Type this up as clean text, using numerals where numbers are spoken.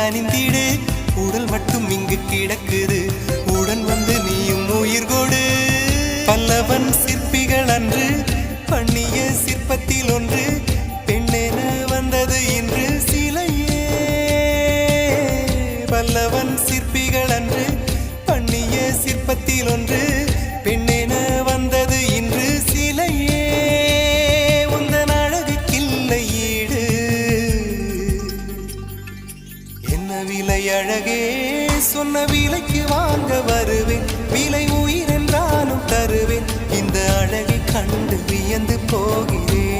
அணிந்திடு உடல் மட்டும் இங்கு கிடக்குது உடன் வந்து நீயும் உயிர் கொடு பல்லவன் சிற்பிகள் அன்று பண்ணிய சிற்பத்தில் ஒன்று பெண்ணென வந்தது இன்று சிலையே பல்லவன் சிற்பிகள் அன்று பண்ணிய சிற்பத்தில் ஒன்று பெண்ணென வந்தது இன்று சிலையே உந்தன் அழகுக்கில்லை ஈடு என்ன விலை அழகே சொன்ன விலைக்கு வாங்க வருவேன் விலை உயிர் என்றாலும் தருவேன் இந்த அழகை கண்டு வியந்து போகிறேன்